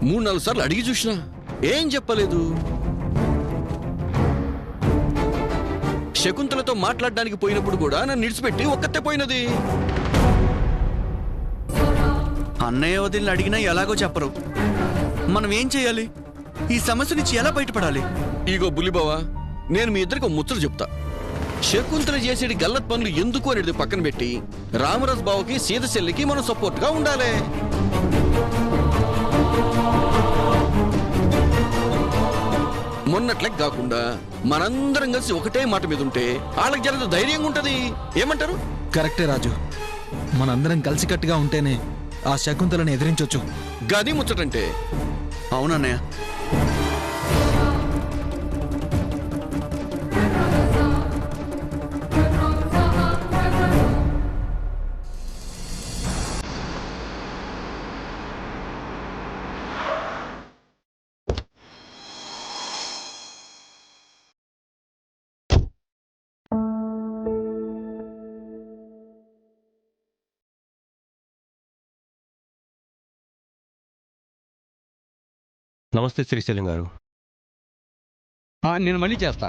3-4 సార్లు అడిగి చూసినా ఏం చెప్పలేదు. శకుంతలతో మాట్లాడడానికి పోయినప్పుడు కూడా నన్ను నిడిచిపెట్టి ఒక్కతే పోయినది. అన్నయ్య వదిలిని అడిగినా ఎలాగో చెప్పరు. మనం ఏం చేయాలి? ఈ సమస్య నుంచి ఎలా బయటపడాలి? ఇగో బుల్లిబావా, నేను మీ ఇద్దరికి ముచ్చట చెప్తా. శకుంతల చేసేది గల్లత్ పనులు ఎందుకు అనేది పక్కన పెట్టి రామరాజు బావకి సీత చెల్లికి మనం సపోర్ట్ గా ఉండాలి. మొన్నట్లే కాకుండా మనందరం కలిసి ఒకటే మాట మీద ఉంటే వాళ్ళకి జరగదు ధైర్యంగా ఉంటది. ఏమంటారు? కరెక్టే రాజు, మనందరం కలిసికట్టుగా ఉంటేనే ఆ శకుంతలను ఎదిరించొచ్చు. గది ముచ్చటంటే. అవునన్నయ్య. నమస్తే శ్రీశైలం గారు. నేను మళ్ళీ చేస్తా.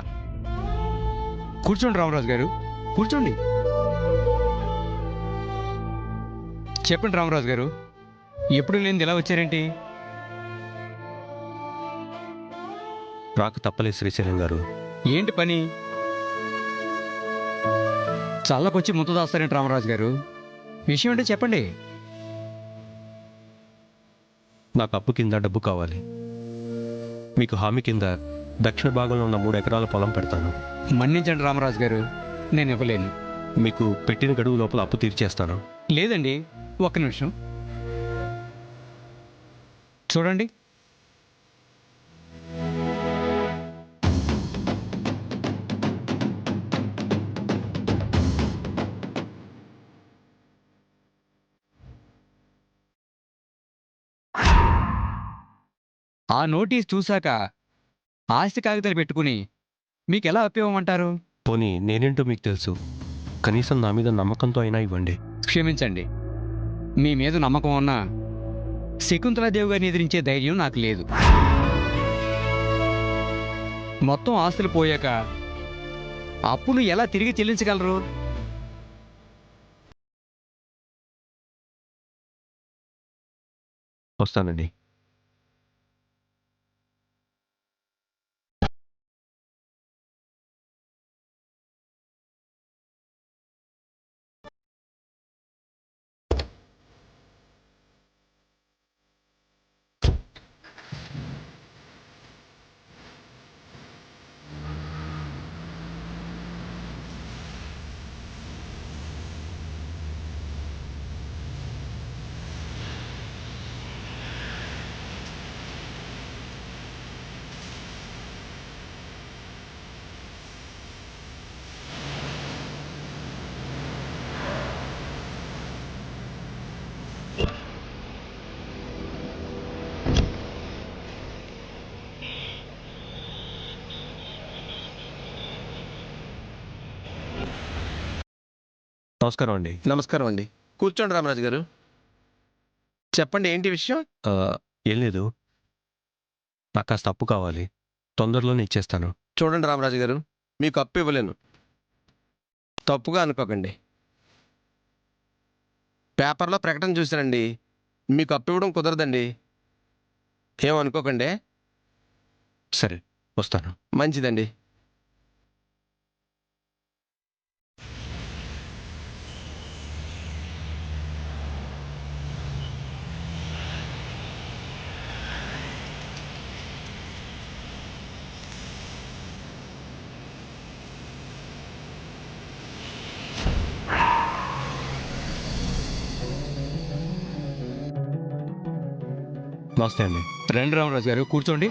కూర్చోండి రామరాజు గారు, కూర్చోండి. చెప్పండి రామరాజు గారు, ఎప్పుడు లేనిది ఎలా వచ్చారేంటి? రాక తప్పలేదు శ్రీశైలం గారు. ఏంటి పని? చల్లకొచ్చి ముద్ద దాస్తారేంటి రామరాజు గారు? విషయం ఏంటో చెప్పండి. నాకు అప్పు కింద డబ్బు కావాలి. మీకు హామీ కింద దక్షిణ భాగంలో ఉన్న 3 ఎకరాల పొలం పెడతాను. మన్నించండి రామరాజు గారు, నేను ఇవ్వలేను. మీకు పెట్టిన గడువు లోపల అప్పు తీర్చేస్తాను. లేదండి, ఒక్క నిమిషం చూడండి. ఆ నోటీస్ చూశాక ఆస్తి కాగితాలు పెట్టుకుని మీకు ఎలా అప్పివ్వమంటారు? పోనీ నేనేంటో మీకు తెలుసు. కనీసం నా మీద నమ్మకంతో అయినా ఇవ్వండి. క్షమించండి, మీ మీద నమ్మకం ఉన్నా శకుంతలాదేవి గారిని ఎదిరించే ధైర్యం నాకు లేదు. మొత్తం ఆస్తులు పోయాక అప్పులు ఎలా తిరిగి చెల్లించగలరు? వస్తానండి. నమస్కారం అండి. నమస్కారం అండి. కూర్చోండి రామరాజు గారు. చెప్పండి, ఏంటి విషయం? ఏం లేదు, నాకు కాస్త అప్పు కావాలి. తొందరలోనే ఇచ్చేస్తాను. చూడండి రామరాజు గారు, మీకు అప్పు ఇవ్వలేను. తప్పుగా అనుకోకండి. పేపర్లో ప్రకటన చూశానండి. మీకు అప్పు ఇవ్వడం కుదరదండి. ఏమనుకోకండి. సరే, వస్తాను. మంచిదండి. నమస్తే అండి. రండి రామరాజు గారు, కూర్చోండి.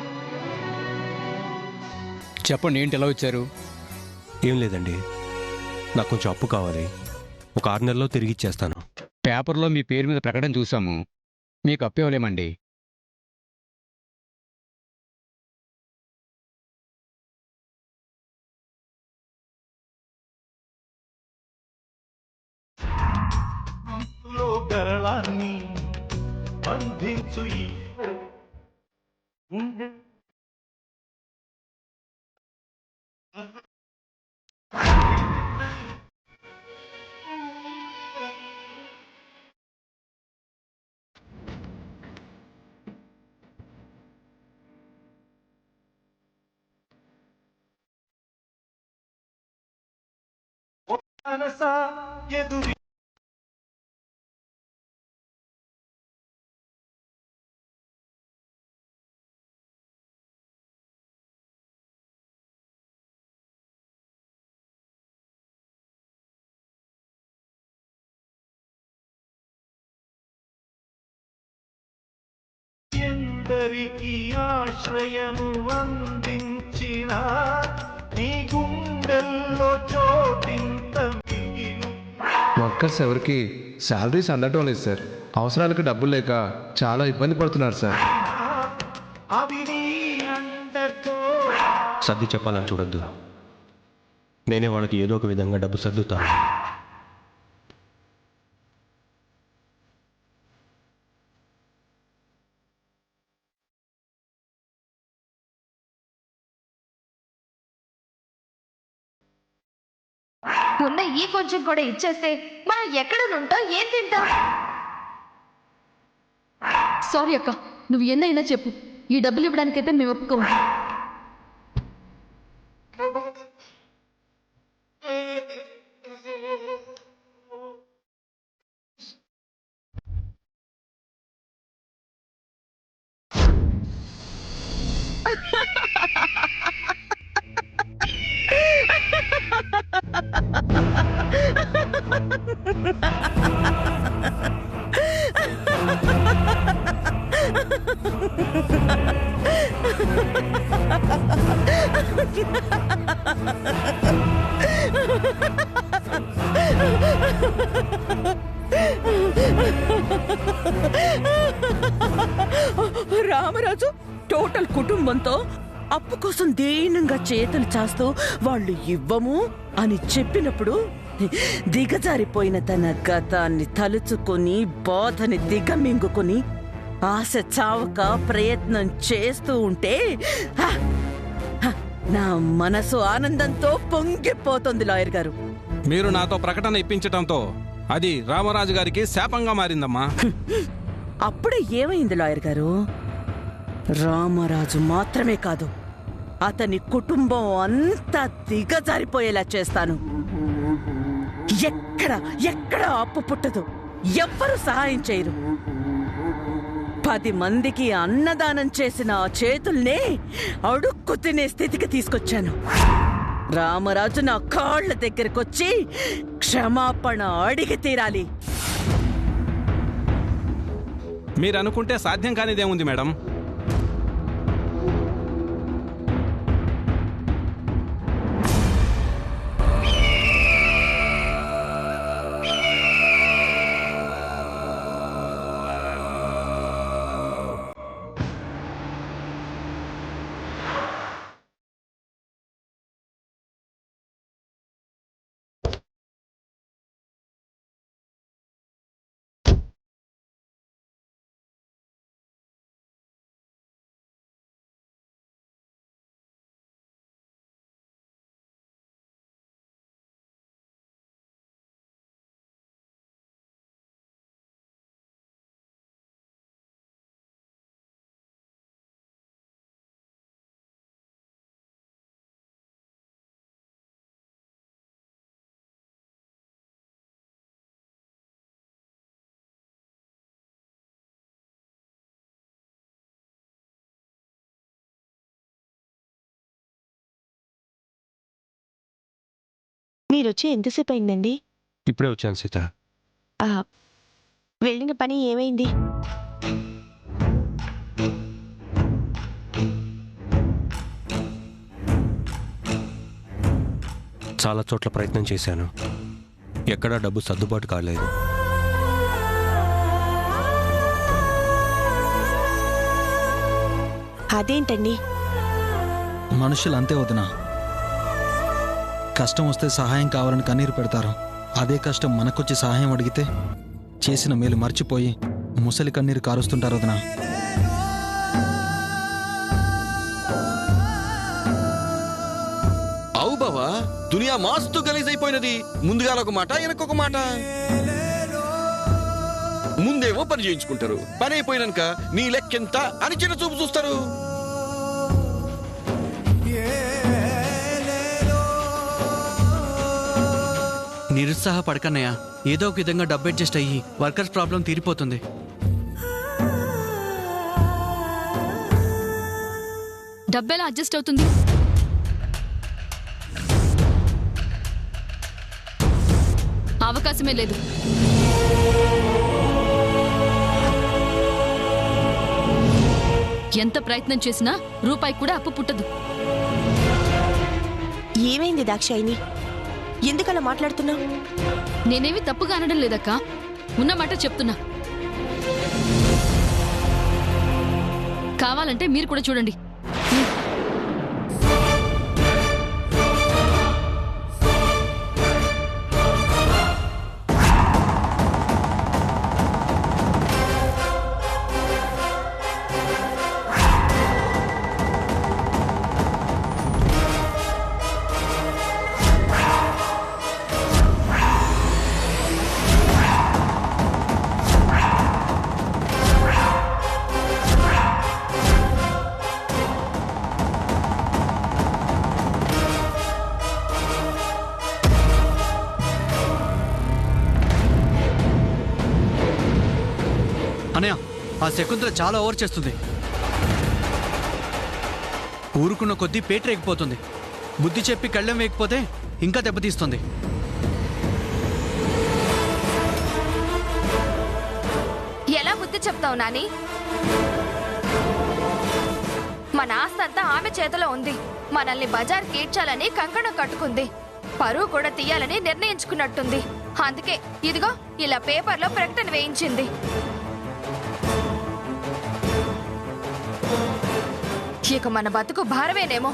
చెప్పండి, ఏంటి ఎలా వచ్చారు? ఏం లేదండి, నాకు కొంచెం అప్పు కావాలి. ఒక 6 నెలల్లో తిరిగి ఇచ్చేస్తాను. పేపర్లో మీ పేరు మీద ప్రకటన చూసాము, మీకు అప్పు ఇవ్వలేమండి. గరళాన్ని బంధించు ఎందరికీ ఆశ్రయము అందించిన నీ గుండెల్లో చోటింత మిగిలు. వర్కర్స్ ఎవరికి శాలరీస్ అందటం లేదు సార్. అవసరాలకు డబ్బులు లేక చాలా ఇబ్బంది పడుతున్నారు సార్. అవి నీ అండతో సర్ది చెప్పాలని చూడొద్దు. నేనే వాళ్ళకి ఏదో ఒక విధంగా డబ్బు సర్దుతాను. ఉన్న ఈ కొంచెం కూడా ఇచ్చేస్తే మనం ఎక్కడ ఉంటాం, ఏం తింటాం? సారీ అక్క, నువ్వు ఎన్నైనా చెప్పు, ఈ డబ్బులు ఇవ్వడానికైతే మేము ఒప్పుకోము. రామరాజు టోటల్ కుటుంబంతో అప్పు కోసం దీనంగా చేతులు చాస్తూ వాళ్ళు ఇవ్వము అని చెప్పినప్పుడు దిగజారిపోయిన తన గతాన్ని తలుచుకొని బాధని దిగమింగుకొని ఆశ చావక ప్రయత్నం చేస్తూ ఉంటే నా మనసు ఆనందంతో పొంగిపోతుంది లాయర్ గారు. మీరు నాతో ప్రకటన ఇప్పించటంతో అది రామరాజు గారికి శాపంగా మారిందమ్మా. అప్పుడే ఏమైంది లాయర్ గారు? రామరాజు మాత్రమే కాదు, అతని కుటుంబం అంతా దిగజారిపోయేలా చేస్తాను. ఎక్కడ అప్పు పుట్టదు, ఎవ్వరూ సహాయం చేయరు. 10 మందికి అన్నదానం చేసిన ఆ చేతుల్నే అడుక్కు తినే స్థితికి తీసుకొచ్చాను. రామరాజు నా కాళ్ళ దగ్గరకొచ్చి క్షమాపణ అడిగి తీరాలి. మీరనుకుంటే సాధ్యం కానిదేముంది మేడం. మీరొచ్చి ఎంతసేపు అయిందండి? ఇప్పుడే వచ్చాను సీత. వెళ్ళిన పని ఏమైంది? చాలా చోట్ల ప్రయత్నం చేశాను, ఎక్కడా డబ్బు సర్దుబాటు కాలేదు. అదేంటండి? మనుషులు అంతే వదినా, కష్టం వస్తే సహాయం కావాలని కన్నీరు పెడతారు. అదే కష్టం మనకొచ్చి సహాయం అడిగితే చేసిన మేలు మర్చిపోయి ముసలి కన్నీరు కారుస్తుంటారు వదినా. బావా దునియా మాస్తు గలీజ్ అయిపోయినది. ముందుగా ఒక మాట వెనకొక మాట. ముందేమో పని చేయించుకుంటారు, పని అయిపోయినాక నీ లెక్కెంత అని చిన్న చూపు చూస్తారు. నిరుత్సాహపడకన్నయ్య, ఏదో ఒక విధంగా డబ్బు అడ్జస్ట్ అయ్యి వర్కర్స్ ప్రాబ్లం తీరిపోతుంది. డబ్బెలా అడ్జస్ట్ అవుతుంది? అవకాశమే లేదు. ఎంత ప్రయత్నం చేసినా రూపాయి కూడా అప్పు పుట్టదు. ఏమైంది దాక్షాయిని, ఎందుకలా మాట్లాడుతున్నావు? నేనేమి తప్పుగా అనడం లేదక్క, ఉన్నమాట చెప్తున్నా. కావాలంటే మీరు కూడా చూడండి. అనయ్య, ఆ శకుంతల చాలా ఓవర్ చేస్తుంది. ఊరుకున్న కొద్దీ పేటరేగిపోతుంది. బుద్ధి చెప్పి కళ్ళెం వేయకపోతే ఇంకా దెబ్బతీస్తుంది. ఎలా బుద్ధి చెప్తావు నాని? మన ఆస్తంతా ఆమె చేతిలో ఉంది. మనల్ని బజార్ కీడ్చాలని కంకణం కట్టుకుంది. పరువు కూడా తీయాలని నిర్ణయించుకున్నట్టుంది. అందుకే ఇదిగో ఇలా పేపర్లో ప్రకటన వేయించింది. ఇక మన బతుకు భారమేనేమో.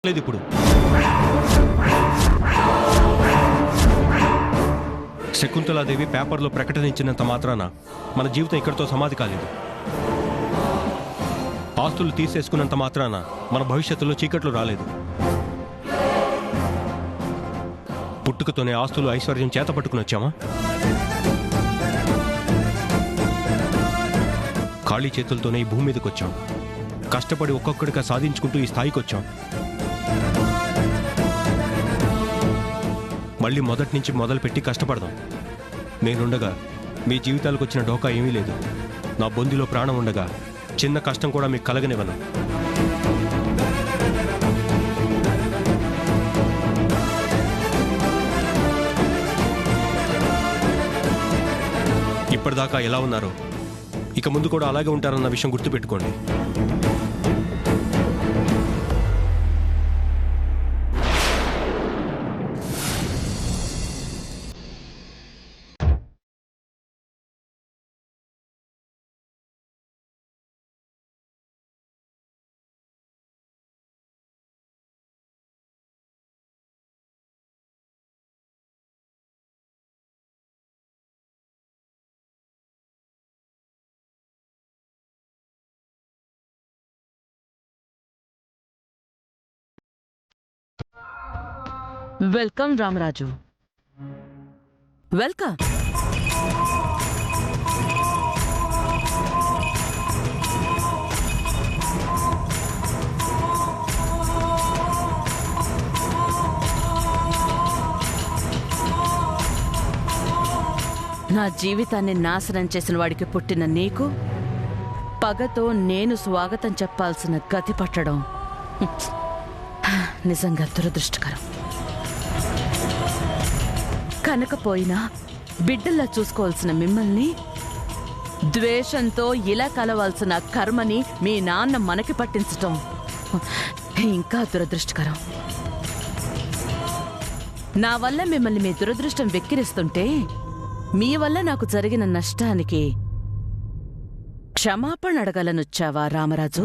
లేదు ఇప్పుడు. శకుంతలాదేవి పేపర్లో ప్రకటన ఇచ్చినంత మాత్రాన మన జీవితం ఇక్కడితో సమాధి కాలేదు. ఆస్తులు తీసేసుకున్నంత మాత్రాన మన భవిష్యత్తులో చీకట్లు రాలేదు. పుట్టుకతోనే ఆస్తులు ఐశ్వర్యం చేత పట్టుకుని వచ్చామా? ఖాళీ చేతులతోనే ఈ భూమి మీదకి వచ్చాం. కష్టపడి ఒక్కొక్కడిగా సాధించుకుంటూ ఈ స్థాయికి వచ్చాం. మళ్ళీ మొదటి నుంచి మొదలుపెట్టి కష్టపడదాం. నేనుండగా మీ జీవితాలకు వచ్చిన డోకా ఏమీ లేదు. నా బొందిలో ప్రాణం ఉండగా చిన్న కష్టం కూడా మీకు కలగనివ్వను. ఇప్పటిదాకా ఎలా ఉన్నారో ఇక ముందు కూడా అలాగే ఉంటారన్న విషయం గుర్తుపెట్టుకోండి. వెల్కమ్ రామరాజు. వెల్కమ్. నా జీవితాన్ని నాశనం చేసిన వాడికి పుట్టిన నీకు పగతో నేను స్వాగతం చెప్పాల్సిన గతి పట్టడం నిజంగా దురదృష్టకరం. కనకపోయినా బిడ్డల్లా చూసుకోవాల్సిన మిమ్మల్ని ద్వేషంతో ఇలా కలవాల్సిన కర్మని మీ నాన్న మనకి పట్టించటం ఇంకా దురదృష్టకరం. నా వల్ల మిమ్మల్ని మీ దురదృష్టం వెక్కిరిస్తుంటే మీ వల్ల నాకు జరిగిన నష్టానికి క్షమాపణ అడగాలనొచ్చావా రామరాజు?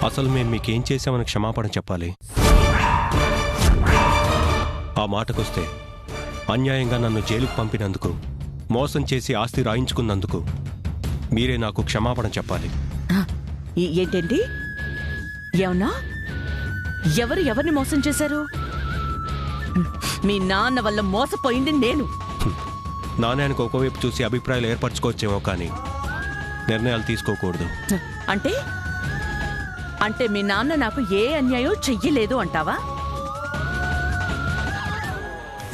అసలు మేము మీకేం చేశామని క్షమాపణ చెప్పాలి? ఆ మాటకొస్తే అన్యాయంగా నన్ను జైలుకు పంపినందుకు, మోసం చేసి ఆస్తి రాయించుకున్నందుకు మీరే నాకు క్షమాపణ చెప్పాలి. ఏంటండి? ఏమన్నా? ఎవరు ఎవరిని మోసం చేశారు? మీ నాన్న వల్ల మోసపోయింది నేను. నాణ్యానికి ఒకవైపు చూసి అభిప్రాయాలు ఏర్పరచుకోవచ్చేమో కానీ నిర్ణయాలు తీసుకోకూడదు. అంటే అంటే మీ నాన్న నాకు ఏ అన్యాయం చెయ్యలేదు అంటావా?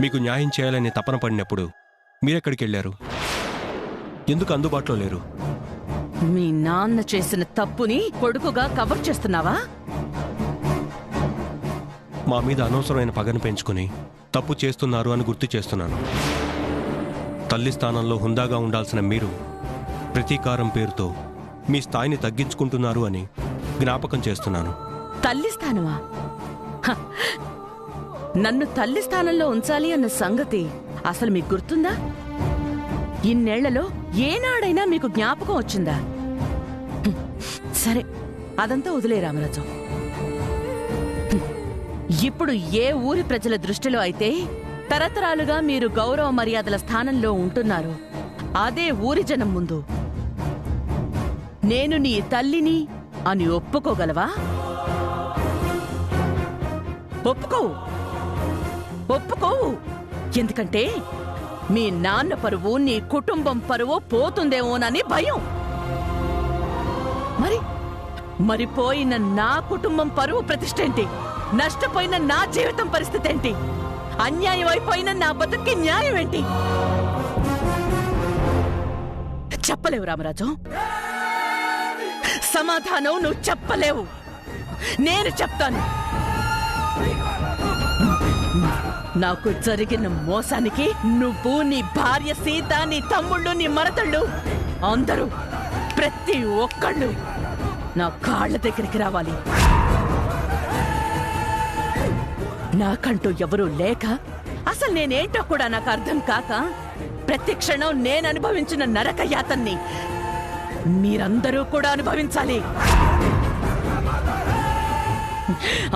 మీకు న్యాయం చేయాలని తపన పడినప్పుడు మీరెక్కడికి వెళ్ళారు? ఎందుకు అందుబాటులో లేరు? మీ నాన్న చేసిన తప్పుని కొడుకుగా కవర్ చేస్తున్నావా? మా మీద అనవసరమైన పగను పెంచుకుని తప్పు చేస్తున్నారు అని గుర్తు చేస్తున్నాను. తల్లి స్థానంలో హుందాగా ఉండాల్సిన మీరు ప్రతీకారం పేరుతో మీ స్థాయిని తగ్గించుకుంటున్నారు అని జ్ఞాపకం చేస్తున్నాను. తల్లి స్థానమా? నన్ను తల్లి స్థానంలో ఉంచాలి అన్న సంగతి అసలు మీకు గుర్తుందా? ఇన్నేళ్లలో ఏనాడైనా మీకు జ్ఞాపకం వచ్చిందా? సరే, అదంతా వదిలే రామరాజు. ఇప్పుడు ఏ ఊరి ప్రజల దృష్టిలో అయితే తరతరాలుగా మీరు గౌరవ మర్యాదల స్థానంలో ఉంటున్నారు, అదే ఊరి జనం ముందు నేను నీ తల్లిని అని ఒప్పుకోగలవా? ఒప్పుకోవు. ఎందుకంటే మీ నాన్న పరువు, నీ కుటుంబం పరువు పోతుందేమోనని భయం. మరి పోయిన నా కుటుంబం పరువు ప్రతిష్ఠ ఏంటి? నష్టపోయిన నా జీవితం పరిస్థితి ఏంటి? అన్యాయం అయిపోయిన నా బతుక్కి న్యాయం ఏంటి? చెప్పలేవు రామరాజు. సమాధానం నువ్వు చెప్పలేవు, నేను చెప్తాను. నాకు జరిగిన మోసానికి నువ్వు, నీ భార్య సీత, నీ తమ్ముళ్ళు, నీ మరదళ్ళు అందరూ, ప్రతి ఒక్కళ్ళు నా కాళ్ళ దగ్గరికి రావాలి. నాకంటూ ఎవరూ లేక, అసలు నేనేంటో కూడా నాకు అర్థం కాక, ప్రతి క్షణం నేను అనుభవించిన నరక యాతన్ని మీరందరూ కూడా అనుభవించాలి.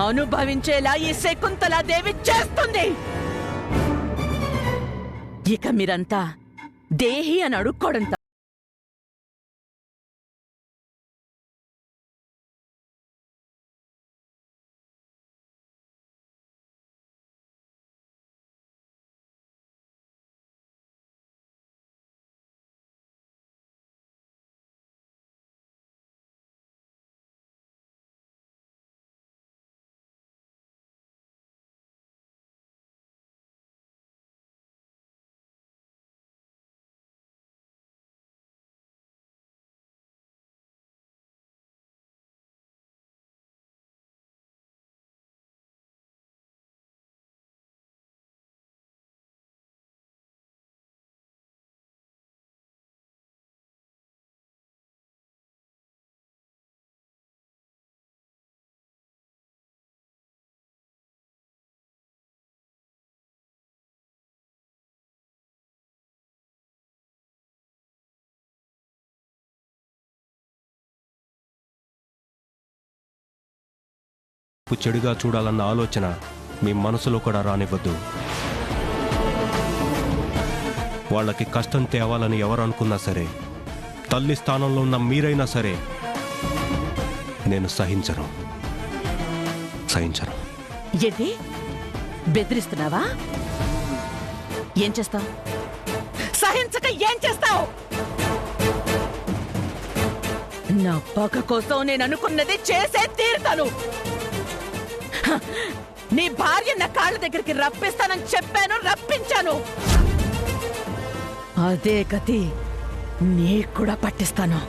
అనుభవించేలా ఈ శకుంతలాదేవి చేస్తుంది. ఇక మీరంతా దేహి అని అడుక్కోవడం చెడుగా చూడాలన్న ఆలోచన మీ మనసులో కూడా రానివ్వద్దు. వాళ్ళకి కష్టం తేవాలని ఎవరు అనుకున్నా సరే, తల్లి స్థానంలో ఉన్న మీరైనా సరే, నేను సహించను. ఏంటి బెదిరిస్తున్నావా? ఏం చేస్తావు? సహించక ఏం చేస్తావు? నా పగ కోసం నేను అనుకున్నది చేసే తీరుతాను. నీ భార్య నా కాళ్ళ దగ్గరికి రప్పిస్తానని చెప్పాను, రప్పించాను. అదే గతి నీకు కూడా పట్టిస్తాను.